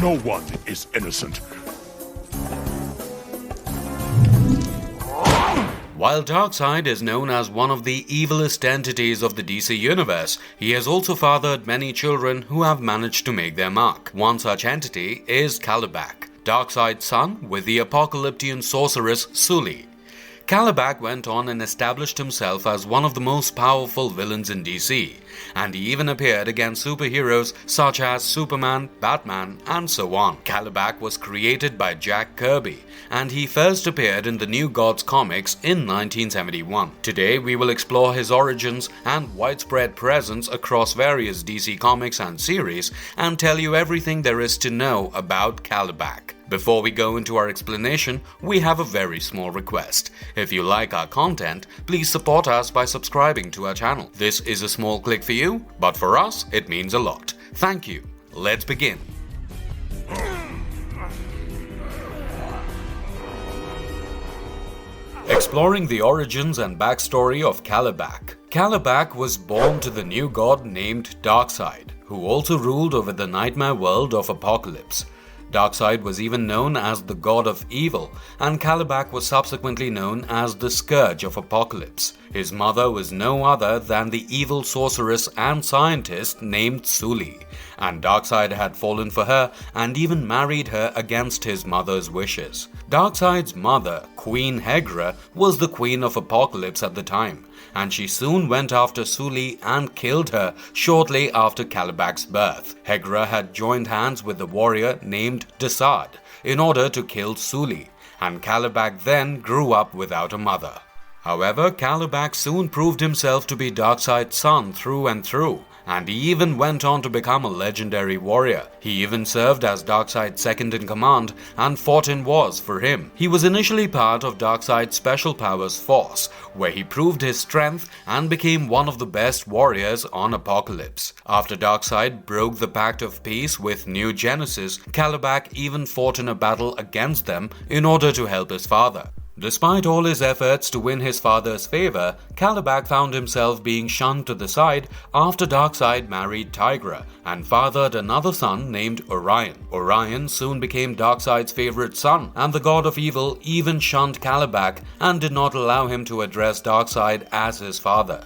No one is innocent. While Darkseid is known as one of the evilest entities of the DC universe, he has also fathered many children who have managed to make their mark. One such entity is Kalibak, Darkseid's son with the apocalyptic sorceress Sully. Kalibak went on and established himself as one of the most powerful villains in DC, and he even appeared against superheroes such as Superman, Batman, and so on. Kalibak was created by Jack Kirby, and he first appeared in the New Gods comics in 1971. Today we will explore his origins and widespread presence across various DC comics and series, and tell you everything there is to know about Kalibak. Before we go into our explanation, we have a very small request. If you like our content, please support us by subscribing to our channel. This is a small click for you, but for us, it means a lot. Thank you. Let's begin. Exploring the origins and backstory of Kalibak. Kalibak was born to the new god named Darkseid, who also ruled over the nightmare world of Apocalypse. Darkseid was even known as the god of evil, and Kalibak was subsequently known as the scourge of Apocalypse. His mother was no other than the evil sorceress and scientist named Sully, and Darkseid had fallen for her and even married her against his mother's wishes. Darkseid's mother, Queen Hegra, was the queen of Apocalypse at the time, and she soon went after Sully and killed her shortly after Kalibak's birth. Hegra had joined hands with a warrior named Darkseid in order to kill Sully, and Kalibak then grew up without a mother. However, Kalibak soon proved himself to be Darkseid's son through and through, and he even went on to become a legendary warrior. He even served as Darkseid's second-in-command and fought in wars for him. He was initially part of Darkseid's Special Powers Force, where he proved his strength and became one of the best warriors on Apocalypse. After Darkseid broke the Pact of Peace with New Genesis, Kalibak even fought in a battle against them in order to help his father. Despite all his efforts to win his father's favor, Kalibak found himself being shunned to the side after Darkseid married Tigra and fathered another son named Orion. Orion soon became Darkseid's favorite son, and the god of evil even shunned Kalibak and did not allow him to address Darkseid as his father.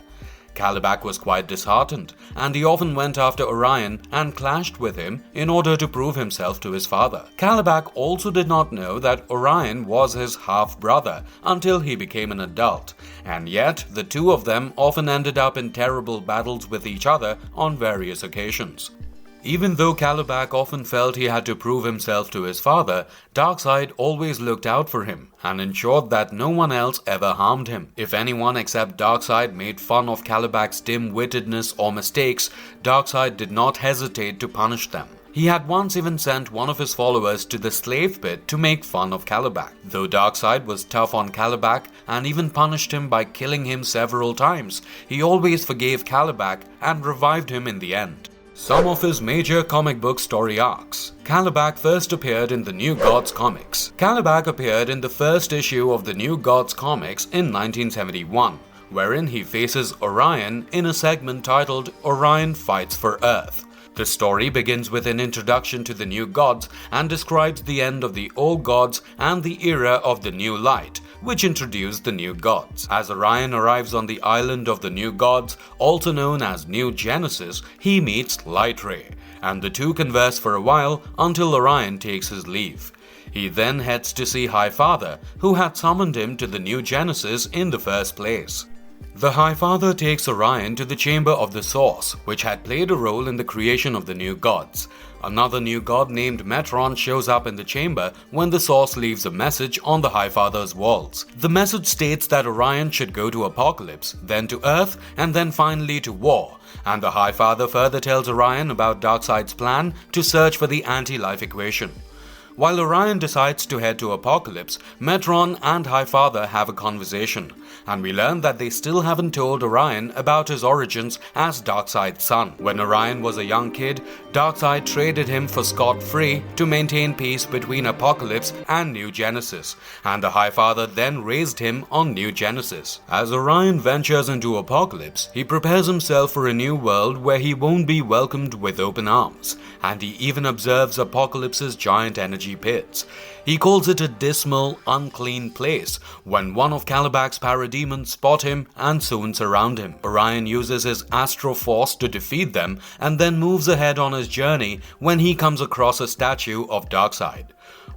Kalibak was quite disheartened, and he often went after Orion and clashed with him in order to prove himself to his father. Kalibak also did not know that Orion was his half-brother until he became an adult, and yet the two of them often ended up in terrible battles with each other on various occasions. Even though Kalibak often felt he had to prove himself to his father, Darkseid always looked out for him and ensured that no one else ever harmed him. If anyone except Darkseid made fun of Kalibak's dim-wittedness or mistakes, Darkseid did not hesitate to punish them. He had once even sent one of his followers to the slave pit to make fun of Kalibak. Though Darkseid was tough on Kalibak and even punished him by killing him several times, he always forgave Kalibak and revived him in the end. Some of his major comic book story arcs. Kalibak first appeared in the New Gods comics. Kalibak appeared in the first issue of the New Gods comics in 1971, wherein he faces Orion in a segment titled Orion Fights for Earth. The story begins with an introduction to the New Gods and describes the end of the Old Gods and the era of the New Light, which introduced the New Gods. As Orion arrives on the island of the New Gods, also known as New Genesis, he meets Light Ray, and the two converse for a while until Orion takes his leave. He then heads to see High Father, who had summoned him to the New Genesis in the first place. The High Father takes Orion to the Chamber of the Source, which had played a role in the creation of the New Gods. Another new god named Metron shows up in the chamber when the Source leaves a message on the High Father's walls. The message states that Orion should go to Apocalypse, then to Earth, and then finally to War, and the High Father further tells Orion about Darkseid's plan to search for the anti-life equation. While Orion decides to head to Apokolips, Metron and Highfather have a conversation, and we learn that they still haven't told Orion about his origins as Darkseid's son. When Orion was a young kid, Darkseid traded him for scot-free to maintain peace between Apokolips and New Genesis, and the Highfather then raised him on New Genesis. As Orion ventures into Apokolips, he prepares himself for a new world where he won't be welcomed with open arms, and he even observes Apokolips's giant energy pits. He calls it a dismal, unclean place when one of Kalibak's parademons spot him and soon surround him. Orion uses his astro force to defeat them and then moves ahead on his journey when he comes across a statue of Darkseid.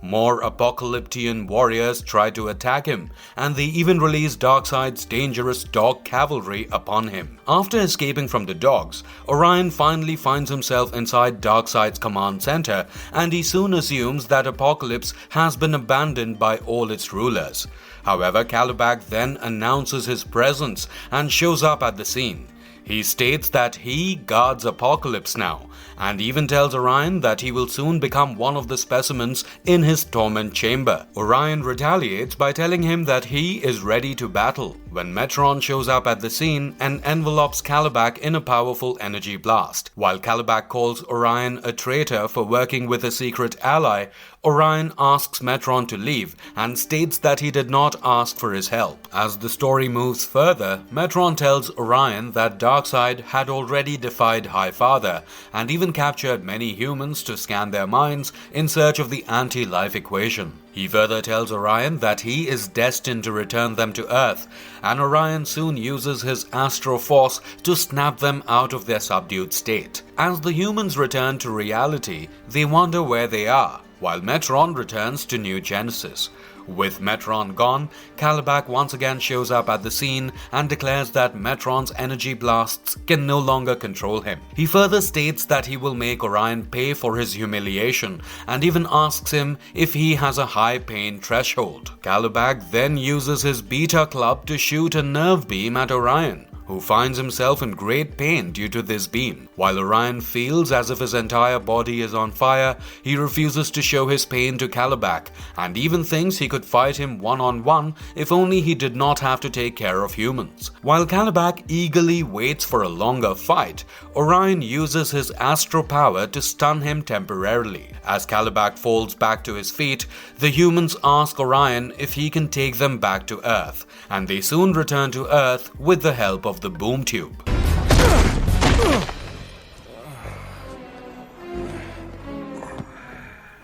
More apocalyptian warriors try to attack him, and they even release Darkseid's dangerous dog cavalry upon him. After escaping from the dogs, Orion finally finds himself inside Darkseid's command center, and he soon assumes that Apokolips has been abandoned by all its rulers. However, Kalibak then announces his presence and shows up at the scene. He states that he guards Apokolips now, and even tells Orion that he will soon become one of the specimens in his torment chamber. Orion retaliates by telling him that he is ready to battle, when Metron shows up at the scene and envelopes Kalibak in a powerful energy blast. While Kalibak calls Orion a traitor for working with a secret ally, Orion asks Metron to leave and states that he did not ask for his help. As the story moves further, Metron tells Orion that Darkseid had already defied Highfather and even captured many humans to scan their minds in search of the anti-life equation. He further tells Orion that he is destined to return them to Earth, and Orion soon uses his astro force to snap them out of their subdued state. As the humans return to reality, they wonder where they are, while Metron returns to New Genesis. With Metron gone, Kalibak once again shows up at the scene and declares that Metron's energy blasts can no longer control him. He further states that he will make Orion pay for his humiliation and even asks him if he has a high pain threshold. Kalibak then uses his beta club to shoot a nerve beam at Orion, who finds himself in great pain due to this beam. While Orion feels as if his entire body is on fire, he refuses to show his pain to Kalibak and even thinks he could fight him one-on-one if only he did not have to take care of humans. While Kalibak eagerly waits for a longer fight, Orion uses his astro power to stun him temporarily. As Kalibak falls back to his feet, the humans ask Orion if he can take them back to Earth, and they soon return to Earth with the help of the boom tube.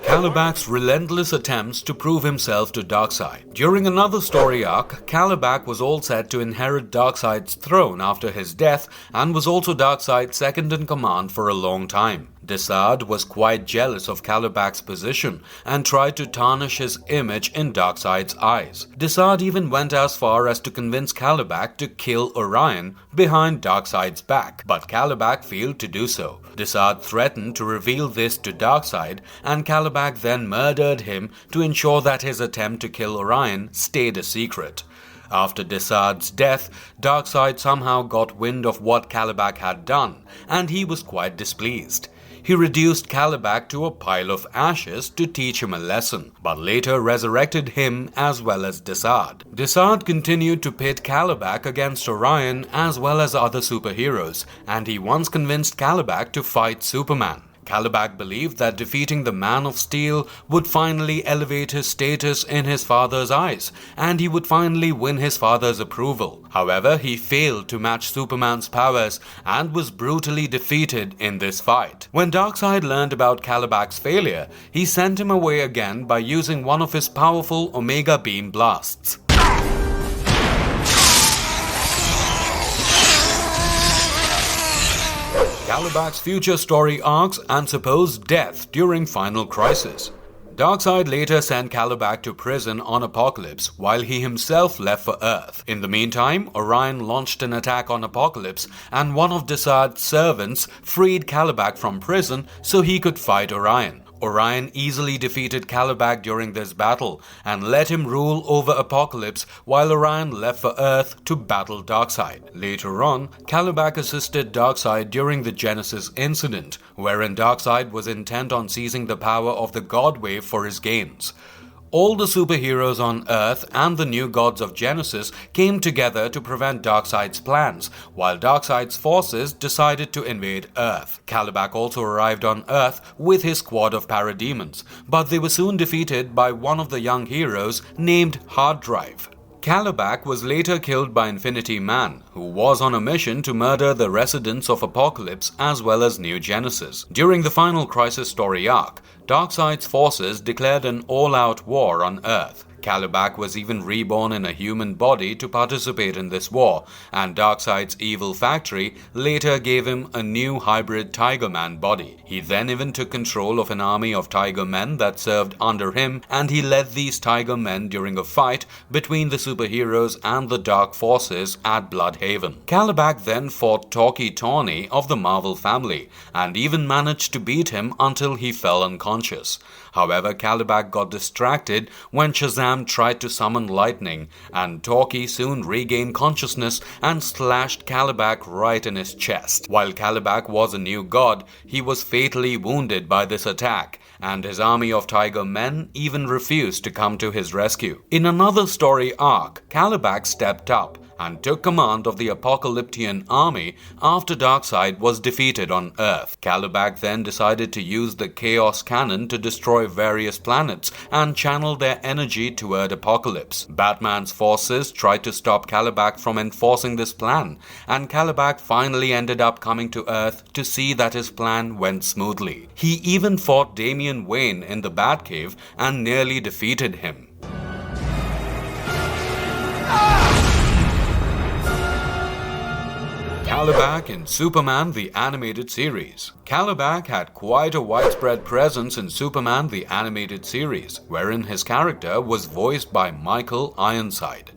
Kalibak's relentless attempts to prove himself to Darkseid. During another story arc, Kalibak was all set to inherit Darkseid's throne after his death and was also Darkseid's second in command for a long time. Darkseid was quite jealous of Kalibak's position and tried to tarnish his image in Darkseid's eyes. Darkseid even went as far as to convince Kalibak to kill Orion behind Darkseid's back, but Kalibak failed to do so. Darkseid threatened to reveal this to Darkseid, and Kalibak then murdered him to ensure that his attempt to kill Orion stayed a secret. After Darkseid's death, Darkseid somehow got wind of what Kalibak had done, and he was quite displeased. He reduced Kalibak to a pile of ashes to teach him a lesson, but later resurrected him as well as Darkseid. Darkseid continued to pit Kalibak against Orion as well as other superheroes, and he once convinced Kalibak to fight Superman. Kalibak believed that defeating the Man of Steel would finally elevate his status in his father's eyes, and he would finally win his father's approval. However, he failed to match Superman's powers and was brutally defeated in this fight. When Darkseid learned about Kalibak's failure, he sent him away again by using one of his powerful Omega Beam blasts. Kalibak's future story arcs and supposed death during Final Crisis. Darkseid later sent Kalibak to prison on Apokolips while he himself left for Earth. In the meantime, Orion launched an attack on Apokolips, and one of Darkseid's servants freed Kalibak from prison so he could fight Orion. Orion easily defeated Kalibak during this battle and let him rule over Apokolips while Orion left for Earth to battle Darkseid. Later on, Kalibak assisted Darkseid during the Genesis incident, wherein Darkseid was intent on seizing the power of the God Wave for his gains. All the superheroes on Earth and the new gods of Genesis came together to prevent Darkseid's plans, while Darkseid's forces decided to invade Earth. Kalibak also arrived on Earth with his squad of parademons, but they were soon defeated by one of the young heroes named Hard Drive. Kalibak was later killed by Infinity Man, who was on a mission to murder the residents of Apokolips as well as New Genesis. During the final Crisis Story arc, Darkseid's forces declared an all-out war on Earth. Kalibak was even reborn in a human body to participate in this war, and Darkseid's evil factory later gave him a new hybrid Tiger Man body. He then even took control of an army of Tiger Men that served under him, and he led these Tiger Men during a fight between the superheroes and the Dark Forces at Bloodhaven. Kalibak then fought Talkie Tawny of the Marvel family, and even managed to beat him until he fell unconscious. However, Kalibak got distracted when Shazam tried to summon lightning, and Talkie soon regained consciousness and slashed Kalibak right in his chest. While Kalibak was a new god, he was fatally wounded by this attack, and his army of Tiger Men even refused to come to his rescue. In another story arc, Kalibak stepped up and took command of the Apocalyptian army after Darkseid was defeated on Earth. Kalibak then decided to use the Chaos Cannon to destroy various planets and channel their energy toward Apokolips. Batman's forces tried to stop Kalibak from enforcing this plan, and Kalibak finally ended up coming to Earth to see that his plan went smoothly. He even fought Damian Wayne in the Batcave and nearly defeated him. Kalibak and Superman the Animated Series. Kalibak had quite a widespread presence in Superman the Animated Series, wherein his character was voiced by Michael Ironside.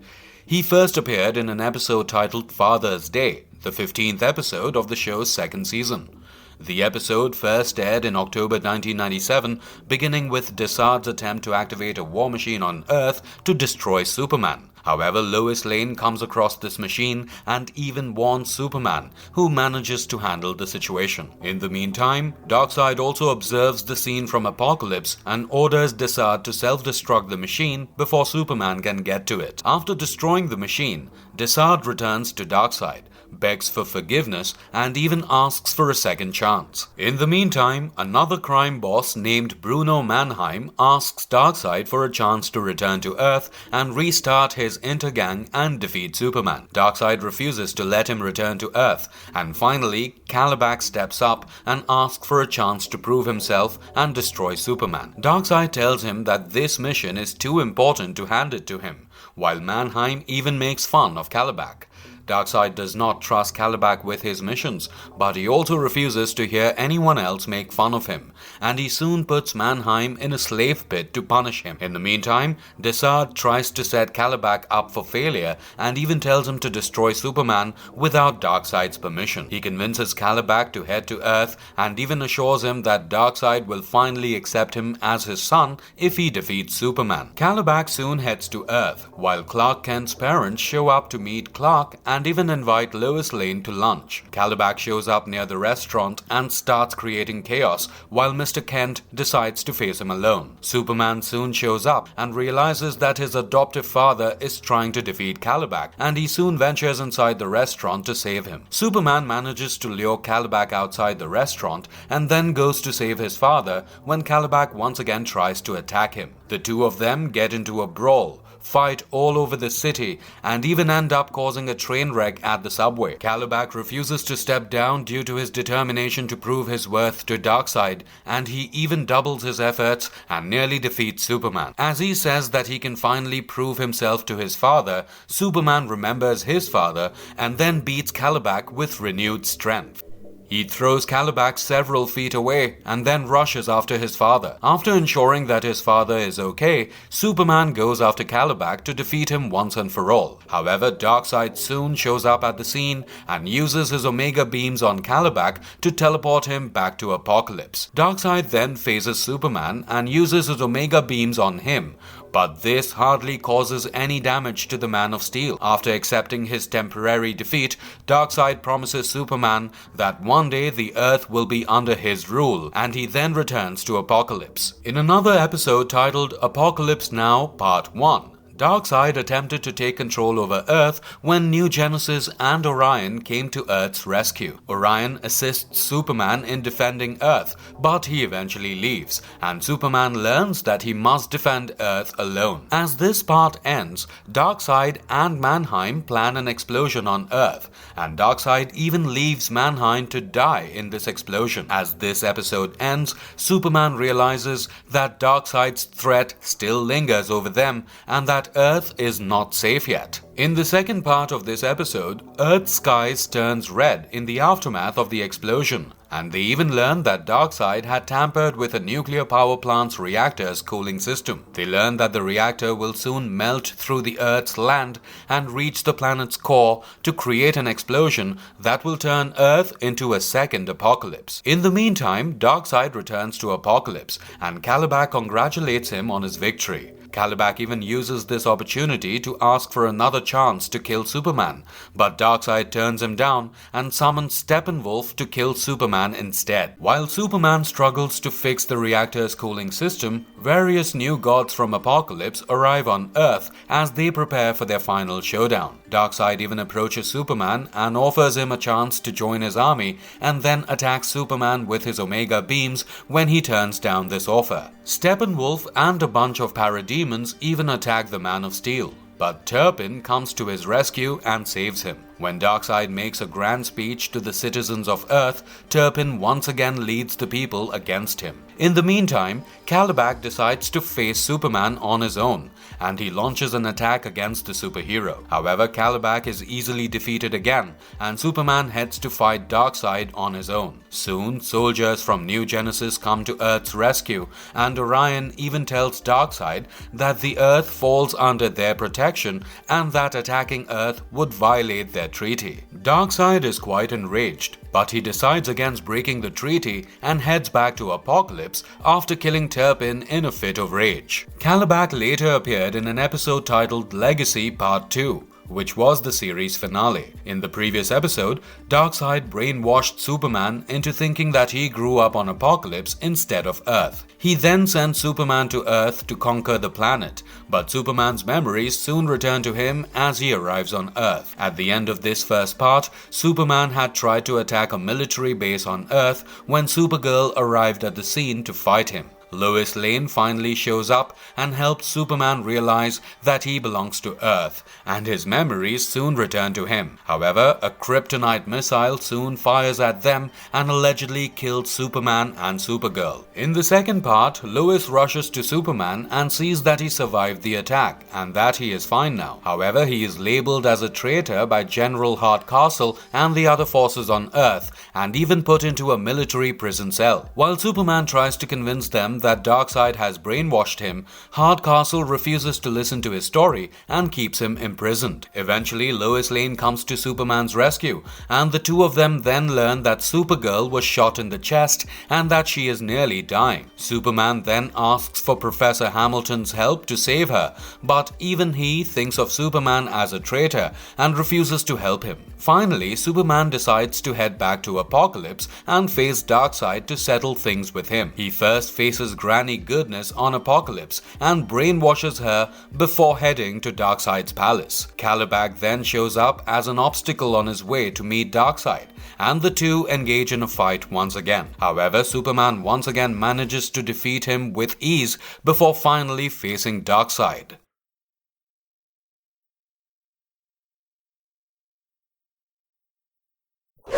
He first appeared in an episode titled Father's Day, the 15th episode of the show's second season. The episode first aired in October 1997, beginning with Darkseid's attempt to activate a war machine on Earth to destroy Superman. However, Lois Lane comes across this machine and even warns Superman, who manages to handle the situation. In the meantime, Darkseid also observes the scene from Apokolips and orders Darkseid to self-destruct the machine before Superman can get to it. After destroying the machine, Darkseid returns to Darkseid, begs for forgiveness, and even asks for a second chance. In the meantime, another crime boss named Bruno Mannheim asks Darkseid for a chance to return to Earth and restart his intergang and defeat Superman. Darkseid refuses to let him return to Earth, and finally, Kalibak steps up and asks for a chance to prove himself and destroy Superman. Darkseid tells him that this mission is too important to hand it to him, while Mannheim even makes fun of Kalibak. Darkseid does not trust Kalibak with his missions, but he also refuses to hear anyone else make fun of him, and he soon puts Mannheim in a slave pit to punish him. In the meantime, Darkseid tries to set Kalibak up for failure and even tells him to destroy Superman without Darkseid's permission. He convinces Kalibak to head to Earth and even assures him that Darkseid will finally accept him as his son if he defeats Superman. Kalibak soon heads to Earth, while Clark Kent's parents show up to meet Clark and even invite Lois Lane to lunch. Kalibak shows up near the restaurant and starts creating chaos, while Mr. Kent decides to face him alone. Superman soon shows up and realizes that his adoptive father is trying to defeat Kalibak, and he soon ventures inside the restaurant to save him. Superman manages to lure Kalibak outside the restaurant and then goes to save his father when Kalibak once again tries to attack him. The two of them get into a brawl, fight all over the city, and even end up causing a train wreck at the subway. Kalibak refuses to step down due to his determination to prove his worth to Darkseid, and he even doubles his efforts and nearly defeats Superman. As he says that he can finally prove himself to his father, Superman remembers his father and then beats Kalibak with renewed strength. He throws Kalibak several feet away and then rushes after his father. After ensuring that his father is okay, Superman goes after Kalibak to defeat him once and for all. However, Darkseid soon shows up at the scene and uses his Omega beams on Kalibak to teleport him back to Apokolips. Darkseid then faces Superman and uses his Omega beams on him, but this hardly causes any damage to the Man of Steel. After accepting his temporary defeat, Darkseid promises Superman that one day the Earth will be under his rule, and he then returns to Apokolips. In another episode titled Apokolips Now Part 1, Darkseid attempted to take control over Earth when New Genesis and Orion came to Earth's rescue. Orion assists Superman in defending Earth, but he eventually leaves, and Superman learns that he must defend Earth alone. As this part ends, Darkseid and Mannheim plan an explosion on Earth, and Darkseid even leaves Mannheim to die in this explosion. As this episode ends, Superman realizes that Darkseid's threat still lingers over them and that Earth is not safe yet. In the second part of this episode, Earth's skies turns red in the aftermath of the explosion, and they even learn that Darkseid had tampered with a nuclear power plant's reactor's cooling system. They learn that the reactor will soon melt through the Earth's land and reach the planet's core to create an explosion that will turn Earth into a second apocalypse. In the meantime, Darkseid returns to Apokolips, and Kalibak congratulates him on his victory. Kalibak even uses this opportunity to ask for another chance to kill Superman, but Darkseid turns him down and summons Steppenwolf to kill Superman instead. While Superman struggles to fix the reactor's cooling system, various new gods from Apokolips arrive on Earth as they prepare for their final showdown. Darkseid even approaches Superman and offers him a chance to join his army, and then attacks Superman with his Omega beams when he turns down this offer. Steppenwolf and a bunch of parademons even attack the Man of Steel, but Turpin comes to his rescue and saves him. When Darkseid makes a grand speech to the citizens of Earth, Turpin once again leads the people against him. In the meantime, Kalibak decides to face Superman on his own, and he launches an attack against the superhero. However, Kalibak is easily defeated again, and Superman heads to fight Darkseid on his own. Soon, soldiers from New Genesis come to Earth's rescue, and Orion even tells Darkseid that the Earth falls under their protection and that attacking Earth would violate their treaty. Darkseid is quite enraged, but he decides against breaking the treaty and heads back to Apokolips after killing Turpin in a fit of rage. Kalibak later appeared in an episode titled Legacy Part 2, which was the series finale. In the previous episode, Darkseid brainwashed Superman into thinking that he grew up on Apokolips instead of Earth. He then sent Superman to Earth to conquer the planet, but Superman's memories soon return to him as he arrives on Earth. At the end of this first part, Superman had tried to attack a military base on Earth when Supergirl arrived at the scene to fight him. Lois Lane finally shows up and helps Superman realize that he belongs to Earth, and his memories soon return to him. However, a kryptonite missile soon fires at them and allegedly kills Superman and Supergirl. In the second part, Lois rushes to Superman and sees that he survived the attack and that he is fine now. However, he is labeled as a traitor by General Hardcastle and the other forces on Earth, and even put into a military prison cell. While Superman tries to convince them that Darkseid has brainwashed him, Hardcastle refuses to listen to his story and keeps him imprisoned. Eventually, Lois Lane comes to Superman's rescue, and the two of them then learn that Supergirl was shot in the chest and that she is nearly dying. Superman then asks for Professor Hamilton's help to save her, but even he thinks of Superman as a traitor and refuses to help him. Finally, Superman decides to head back to Apokolips and face Darkseid to settle things with him. He first faces Granny Goodness on Apokolips and brainwashes her before heading to Darkseid's palace. Kalibak then shows up as an obstacle on his way to meet Darkseid, and the two engage in a fight once again. However, Superman once again manages to defeat him with ease before finally facing Darkseid.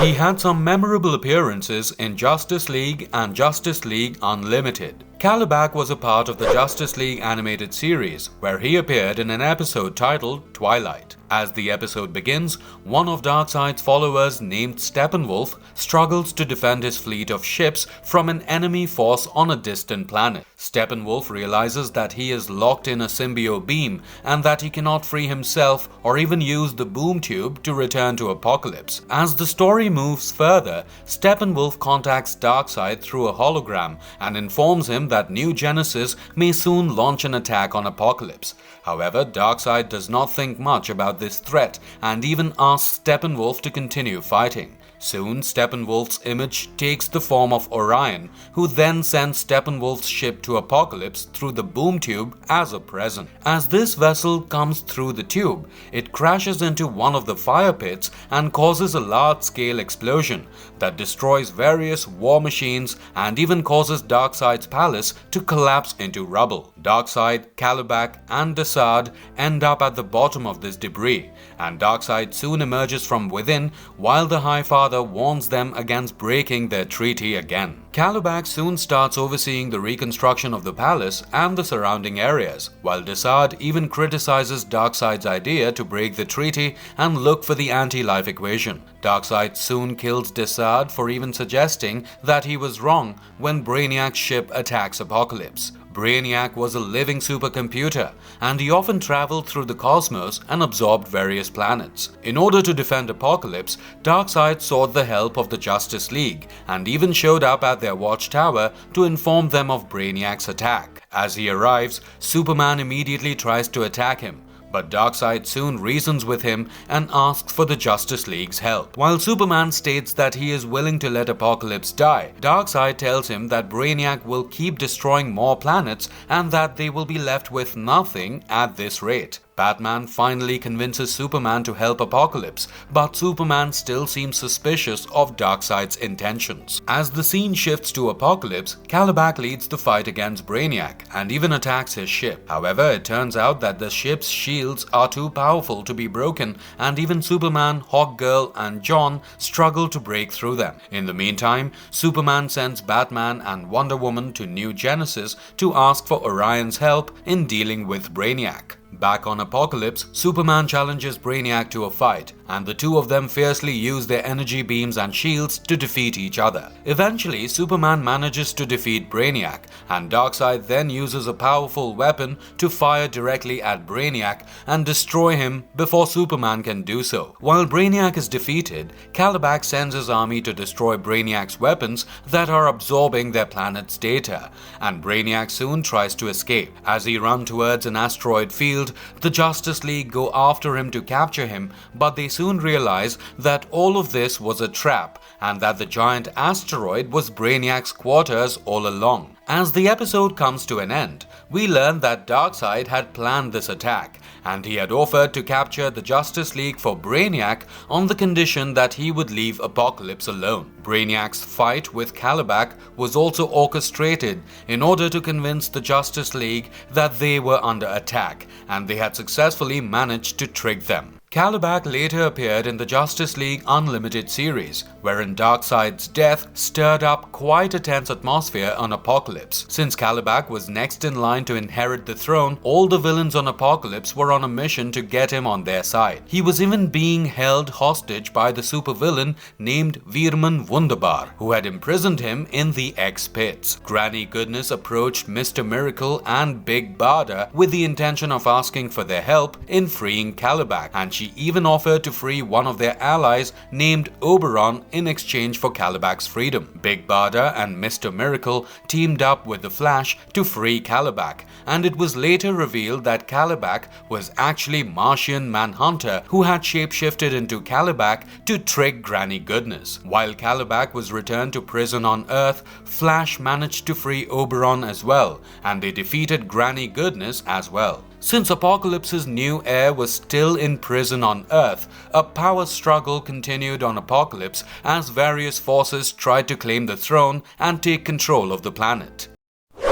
He had some memorable appearances in Justice League and Justice League Unlimited. Kalibak was a part of the Justice League animated series, where he appeared in an episode titled Twilight. As the episode begins, one of Darkseid's followers named Steppenwolf struggles to defend his fleet of ships from an enemy force on a distant planet. Steppenwolf realizes that he is locked in a symbiote beam and that he cannot free himself or even use the boom tube to return to Apokolips. As the story moves further, Steppenwolf contacts Darkseid through a hologram and informs him that New Genesis may soon launch an attack on Apokolips. However, Darkseid does not think much about this threat and even asks Steppenwolf to continue fighting. Soon, Steppenwolf's image takes the form of Orion, who then sends Steppenwolf's ship to Apokolips through the boom tube as a present. As this vessel comes through the tube, it crashes into one of the fire pits and causes a large-scale explosion that destroys various war machines and even causes Darkseid's palace to collapse into rubble. Darkseid, Kalibak, and Darkseid end up at the bottom of this debris, and Darkseid soon emerges from within while the High Father warns them against breaking their treaty again. Kalibak soon starts overseeing the reconstruction of the palace and the surrounding areas, while Darkseid even criticizes Darkseid's idea to break the treaty and look for the anti-life equation. Darkseid soon kills Darkseid for even suggesting that he was wrong when Brainiac's ship attacks Apokolips. Brainiac was a living supercomputer, and he often traveled through the cosmos and absorbed various planets. In order to defend Apokolips, Darkseid sought the help of the Justice League and even showed up at their watchtower to inform them of Brainiac's attack. As he arrives, Superman immediately tries to attack him, but Darkseid soon reasons with him and asks for the Justice League's help. While Superman states that he is willing to let Apokolips die, Darkseid tells him that Brainiac will keep destroying more planets and that they will be left with nothing at this rate. Batman finally convinces Superman to help Apokolips, but Superman still seems suspicious of Darkseid's intentions. As the scene shifts to Apokolips, Kalibak leads the fight against Brainiac and even attacks his ship. However, it turns out that the ship's shields are too powerful to be broken, and even Superman, Hawkgirl, and John struggle to break through them. In the meantime, Superman sends Batman and Wonder Woman to New Genesis to ask for Orion's help in dealing with Brainiac. Back on Apokolips, Superman challenges Brainiac to a fight, and the two of them fiercely use their energy beams and shields to defeat each other. Eventually, Superman manages to defeat Brainiac, and Darkseid then uses a powerful weapon to fire directly at Brainiac and destroy him before Superman can do so. While Brainiac is defeated, Kalibak sends his army to destroy Brainiac's weapons that are absorbing their planet's data, and Brainiac soon tries to escape. As he runs towards an asteroid field, the Justice League go after him to capture him, but they soon realize that all of this was a trap and that the giant asteroid was Brainiac's quarters all along. As the episode comes to an end, we learn that Darkseid had planned this attack, and he had offered to capture the Justice League for Brainiac on the condition that he would leave Apokolips alone. Brainiac's fight with Kalibak was also orchestrated in order to convince the Justice League that they were under attack, and they had successfully managed to trick them. Kalibak later appeared in the Justice League Unlimited series, wherein Darkseid's death stirred up quite a tense atmosphere on Apokolips. Since Kalibak was next in line to inherit the throne, all the villains on Apokolips were on a mission to get him on their side. He was even being held hostage by the supervillain named Veerman Wunderbar, who had imprisoned him in the X-Pits. Granny Goodness approached Mr. Miracle and Big Barda with the intention of asking for their help in freeing Kalibak, and she even offered to free one of their allies named Oberon in exchange for Kalibak's freedom. Big Barda and Mr. Miracle teamed up with the Flash to free Kalibak, and it was later revealed that Kalibak was actually Martian Manhunter, who had shapeshifted into Kalibak to trick Granny Goodness. While Kalibak was returned to prison on Earth, Flash managed to free Oberon as well, and they defeated Granny Goodness as well. Since Apokolips's new heir was still in prison on Earth, a power struggle continued on Apokolips as various forces tried to claim the throne and take control of the planet.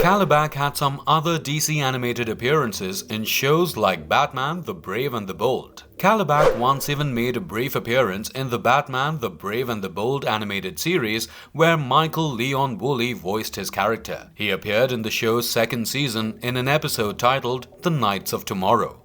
Kalibak had some other DC animated appearances in shows like Batman, the Brave and the Bold. Kalibak once even made a brief appearance in the Batman, the Brave and the Bold animated series where Michael Leon Woolley voiced his character. He appeared in the show's second season in an episode titled The Knights of Tomorrow.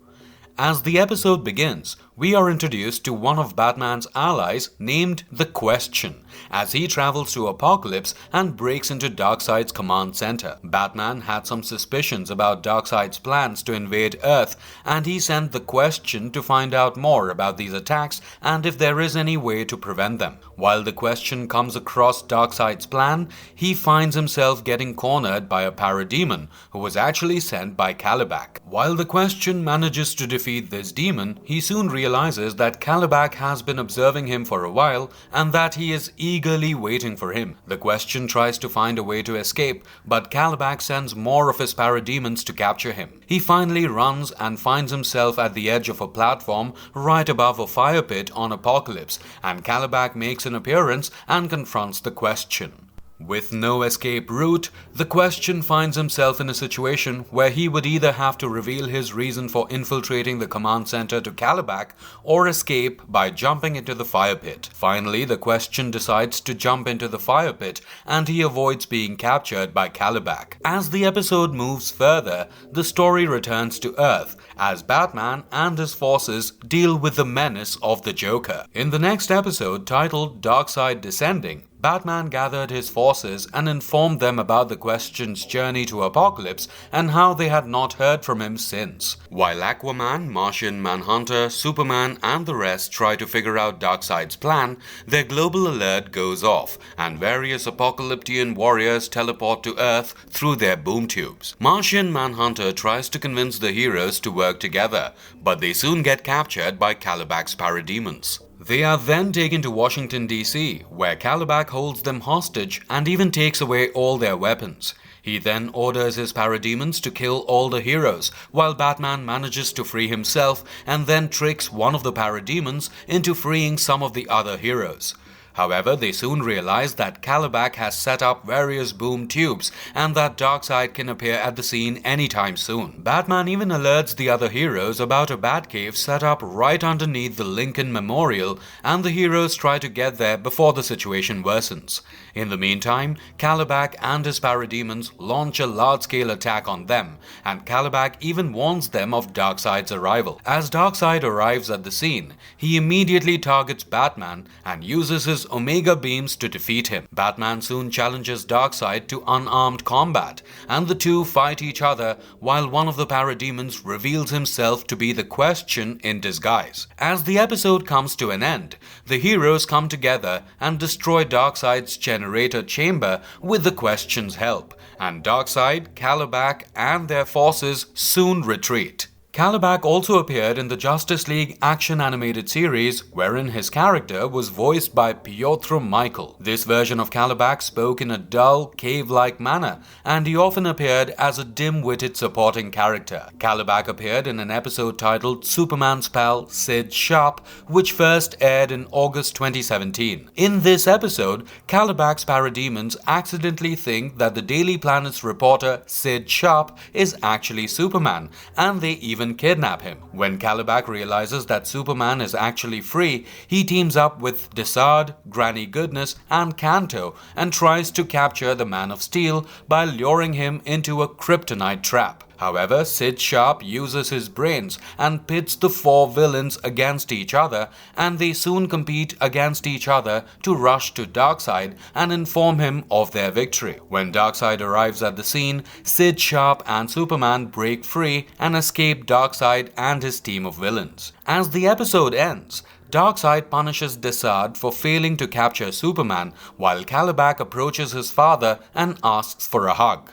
As the episode begins, we are introduced to one of Batman's allies named The Question, as he travels to Apokolips and breaks into Darkseid's command center. Batman had some suspicions about Darkseid's plans to invade Earth, and he sent The Question to find out more about these attacks and if there is any way to prevent them. While The Question comes across Darkseid's plan, he finds himself getting cornered by a parademon who was actually sent by Kalibak. While The Question manages to defeat this demon, he soon realizes that Kalibak has been observing him for a while and that he is eagerly waiting for him. The Question tries to find a way to escape, but Kalibak sends more of his parademons to capture him. He finally runs and finds himself at the edge of a platform right above a fire pit on Apokolips, and Kalibak makes an appearance and confronts The Question. With no escape route, The Question finds himself in a situation where he would either have to reveal his reason for infiltrating the command center to Kalibak or escape by jumping into the fire pit. Finally, The Question decides to jump into the fire pit and he avoids being captured by Kalibak. As the episode moves further, the story returns to Earth as Batman and his forces deal with the menace of the Joker. In the next episode, titled Darkseid Descending, Batman gathered his forces and informed them about The Question's journey to Apokolips and how they had not heard from him since. While Aquaman, Martian Manhunter, Superman and the rest try to figure out Darkseid's plan, their global alert goes off and various apocalyptian warriors teleport to Earth through their boom tubes. Martian Manhunter tries to convince the heroes to work together, but they soon get captured by Kalibak's parademons. They are then taken to Washington, D.C., where Kalibak holds them hostage and even takes away all their weapons. He then orders his parademons to kill all the heroes, while Batman manages to free himself and then tricks one of the parademons into freeing some of the other heroes. However, they soon realize that Kalibak has set up various boom tubes and that Darkseid can appear at the scene anytime soon. Batman even alerts the other heroes about a Batcave set up right underneath the Lincoln Memorial, and the heroes try to get there before the situation worsens. In the meantime, Kalibak and his parademons launch a large-scale attack on them, and Kalibak even warns them of Darkseid's arrival. As Darkseid arrives at the scene, he immediately targets Batman and uses his Omega beams to defeat him. Batman soon challenges Darkseid to unarmed combat, and the two fight each other while one of the parademons reveals himself to be The Question in disguise. As the episode comes to an end, the heroes come together and destroy Darkseid's generator chamber with The Question's help, and Darkseid, Kalibak and their forces soon retreat. Kalibak also appeared in the Justice League action animated series, wherein his character was voiced by Piotr Michael. This version of Kalibak spoke in a dull, cave-like manner, and he often appeared as a dim-witted supporting character. Kalibak appeared in an episode titled Superman's Pal Sid Sharp, which first aired in August 2017. In this episode, Kalibak's parademons accidentally think that the Daily Planet's reporter Sid Sharp is actually Superman, and they even kidnap him. When Kalibak realizes that Superman is actually free, he teams up with Darkseid, Granny Goodness and Kanto and tries to capture the Man of Steel by luring him into a kryptonite trap. However, Sid Sharp uses his brains and pits the four villains against each other, and they soon compete against each other to rush to Darkseid and inform him of their victory. When Darkseid arrives at the scene, Sid Sharp and Superman break free and escape Darkseid and his team of villains. As the episode ends, Darkseid punishes Darkseid for failing to capture Superman, while Kalibak approaches his father and asks for a hug.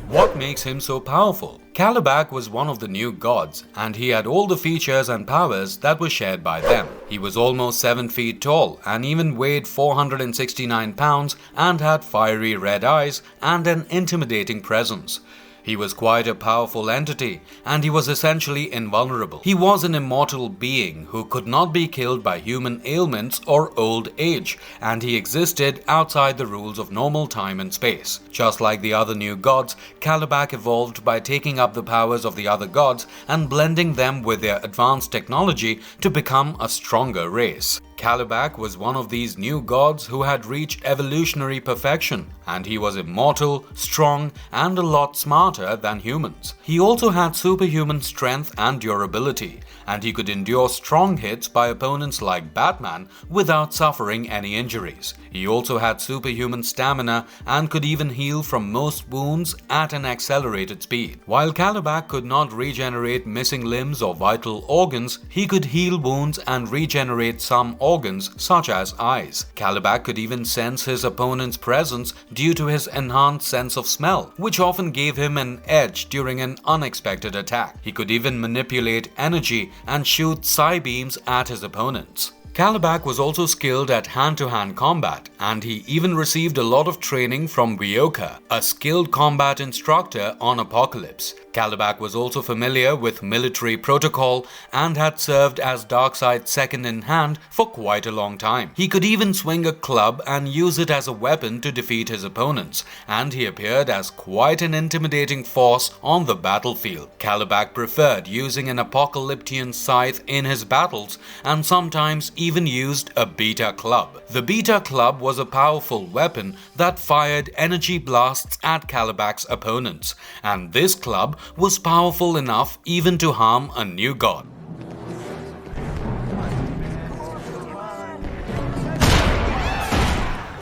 What makes him so powerful? Kalibak was one of the new gods, and he had all the features and powers that were shared by them. He was almost 7 feet tall and even weighed 469 pounds and had fiery red eyes and an intimidating presence. He was quite a powerful entity, and he was essentially invulnerable. He was an immortal being who could not be killed by human ailments or old age, and he existed outside the rules of normal time and space. Just like the other new gods, Kalibak evolved by taking up the powers of the other gods and blending them with their advanced technology to become a stronger race. Kalibak was one of these new gods who had reached evolutionary perfection, and he was immortal, strong, and a lot smarter than humans. He also had superhuman strength and durability, and he could endure strong hits by opponents like Batman without suffering any injuries. He also had superhuman stamina and could even heal from most wounds at an accelerated speed. While Kalibak could not regenerate missing limbs or vital organs, he could heal wounds and regenerate some organs such as eyes. Kalibak could even sense his opponent's presence due to his enhanced sense of smell, which often gave him an edge during an unexpected attack. He could even manipulate energy and shoot psi beams at his opponents. Kalibak was also skilled at hand-to-hand combat, and he even received a lot of training from Vyoka, a skilled combat instructor on Apocalypse. Kalibak was also familiar with military protocol and had served as Darkseid's second-in-hand for quite a long time. He could even swing a club and use it as a weapon to defeat his opponents, and he appeared as quite an intimidating force on the battlefield. Kalibak preferred using an apocalyptian scythe in his battles and sometimes even used a beta club. The beta club was a powerful weapon that fired energy blasts at Kalibak's opponents, and this club was powerful enough even to harm a new god.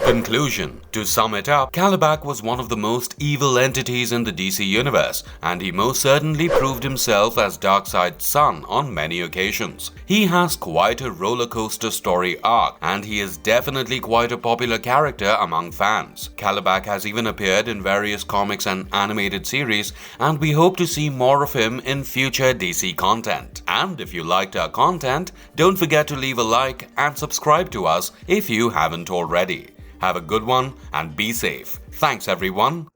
Conclusion. To sum it up, Kalibak was one of the most evil entities in the DC universe, and he most certainly proved himself as Darkseid's son on many occasions. He has quite a roller coaster story arc, and he is definitely quite a popular character among fans. Kalibak has even appeared in various comics and animated series, and we hope to see more of him in future DC content. And if you liked our content, don't forget to leave a like and subscribe to us if you haven't already. Have a good one and be safe. Thanks everyone.